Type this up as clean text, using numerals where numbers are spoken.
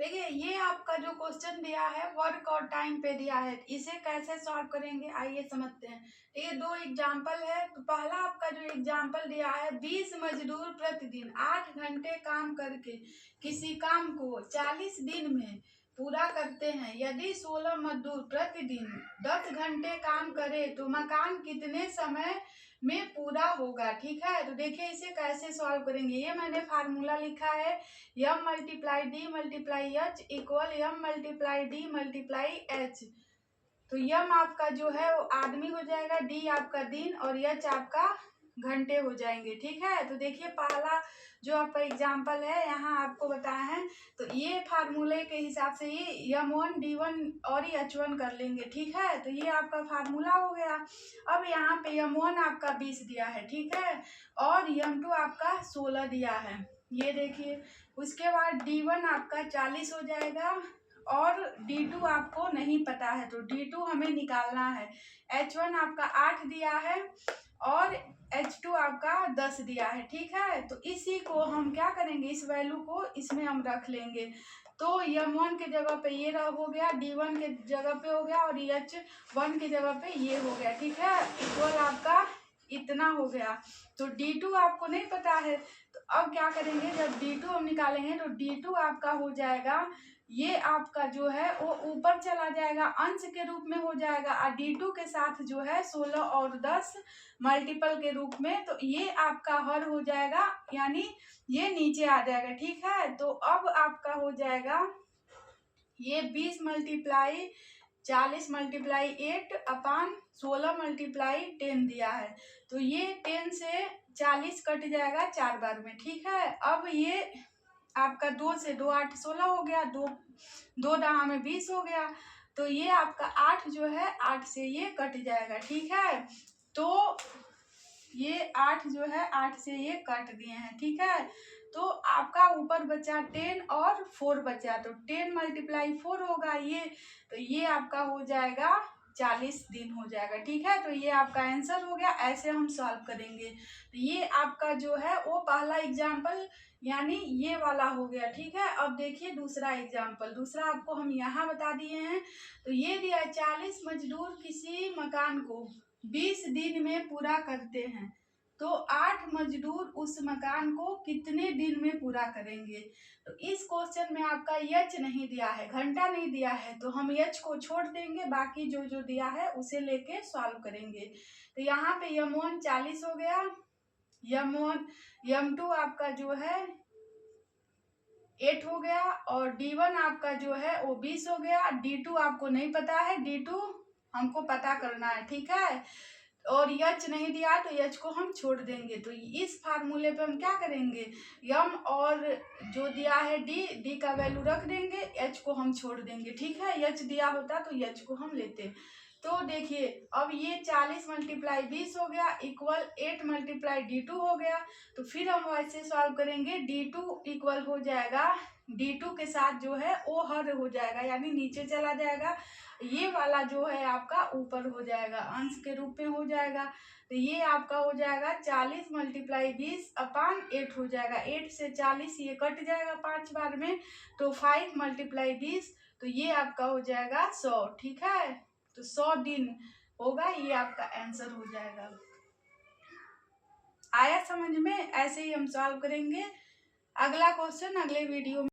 देखिए ये आपका जो क्वेश्चन दिया है वर्क और टाइम पे दिया है, इसे कैसे सॉल्व करेंगे आइए समझते हैं। ये दो एग्जाम्पल है। तो पहला आपका जो एग्जाम्पल दिया है, 20 मजदूर प्रतिदिन 8 घंटे काम करके किसी काम को 40 दिन में पूरा करते हैं। यदि 16 मजदूर प्रतिदिन 10 घंटे काम करे तो मकान कितने समय में पूरा होगा। ठीक है, तो देखिए इसे कैसे सॉल्व करेंगे। ये मैंने फार्मूला लिखा है, m multiply D multiply H equal m multiply D multiply H. तो m आपका जो है वो आदमी हो जाएगा, d आपका दिन और h आपका घंटे हो जाएंगे। ठीक है, तो देखिए पहला जो आपका एग्जाम्पल है यहाँ आपको बताया है, तो ये फार्मूले के हिसाब से ये m1 d1 और ये h1 कर लेंगे। ठीक है, तो ये आपका फार्मूला हो गया। अब यहाँ पे m1 आपका 20 दिया है, ठीक है, और m2 आपका 16 दिया है, ये देखिए। उसके बाद D1 आपका 40 हो जाएगा और D2 आपको नहीं पता है, तो D2 हमें निकालना है। H1 आपका 8 दिया है और H2 आपका 10 दिया है। ठीक है, तो इसी को हम क्या करेंगे, इस वैल्यू को इसमें हम रख लेंगे। तो M1 के जगह पे ये हो गया, D1 के जगह पे हो गया और H1 के जगह पे ये हो गया। ठीक है, इक्वल आपका इतना हो गया। तो D2 आपको नहीं पता है, तो अब क्या करेंगे, जब D2 हम निकालेंगे तो D2 आपका हो जाएगा, ये आपका जो है वो ऊपर चला जाएगा, अंश के रूप में हो जाएगा, और D2 के साथ जो है 16 और 10 मल्टीपल के रूप में, तो ये आपका हर हो जाएगा, यानी ये नीचे आ जाएगा। ठीक है, तो अब आपका हो जाएगा ये 20 मल्टीप्लाई 40 मल्टीप्लाई 8 अपान 16 मल्टीप्लाई 10 दिया है, तो ये 10 से 40 कट जाएगा 4 बार में। ठीक है, अब ये आपका 2 से 2 8 16 हो गया, 2 दहा में 20 हो गया, तो ये आपका 8 जो है 8 से ये कट जाएगा। ठीक है, तो ये 8 जो है 8 से ये कट दिए हैं। ठीक है, तो आपका ऊपर बचा 10 और 4 बचा, तो 10 मल्टीप्लाई 4 होगा ये, तो ये आपका हो जाएगा 40 दिन हो जाएगा। ठीक है, तो ये आपका आंसर हो गया। ऐसे हम सॉल्व करेंगे। तो ये आपका जो है वो पहला एग्जाम्पल यानी ये वाला हो गया। ठीक है, अब देखिए दूसरा एग्जाम्पल, दूसरा आपको हम यहाँ बता दिए हैं। तो ये दिया 40 मजदूर किसी मकान को 20 दिन में पूरा करते हैं, तो 8 मजदूर उस मकान को कितने दिन में पूरा करेंगे। तो इस क्वेश्चन में आपका एच नहीं दिया है, घंटा नहीं दिया है, तो हम एच को छोड़ देंगे, बाकी जो जो दिया है उसे लेके सॉल्व करेंगे। तो यहाँ पे M1 40 हो गया, M2 आपका जो है 8 हो गया, और D1 आपका जो है वो 20 हो गया। D2 आपको नहीं पता है, D2 हमको पता करना है। ठीक है, और एच नहीं दिया तो एच को हम छोड़ देंगे। तो इस फार्मूले पे हम क्या करेंगे, यम और जो दिया है डी का वैल्यू रख देंगे, एच को हम छोड़ देंगे। ठीक है, एच दिया होता तो एच को हम लेते। तो देखिए अब ये 40 मल्टीप्लाई 20 हो गया इक्वल 8 मल्टीप्लाई D2 हो गया। तो फिर हम वैसे सॉल्व करेंगे, D2 इक्वल हो जाएगा, D2 के साथ जो है वो हर हो जाएगा, यानी नीचे चला जाएगा, ये वाला जो है आपका ऊपर हो जाएगा, अंश के रूप में हो जाएगा। तो ये आपका हो जाएगा 40 मल्टीप्लाई 20 अपान 8 हो जाएगा, 8 से 40 ये कट जाएगा 5 बार में, तो 5 मल्टीप्लाई 20, तो ये आपका हो जाएगा 100। ठीक है, तो 100 दिन होगा, ये आपका आंसर हो जाएगा। आया समझ में? ऐसे ही हम सॉल्व करेंगे। अगला क्वेश्चन अगले वीडियो में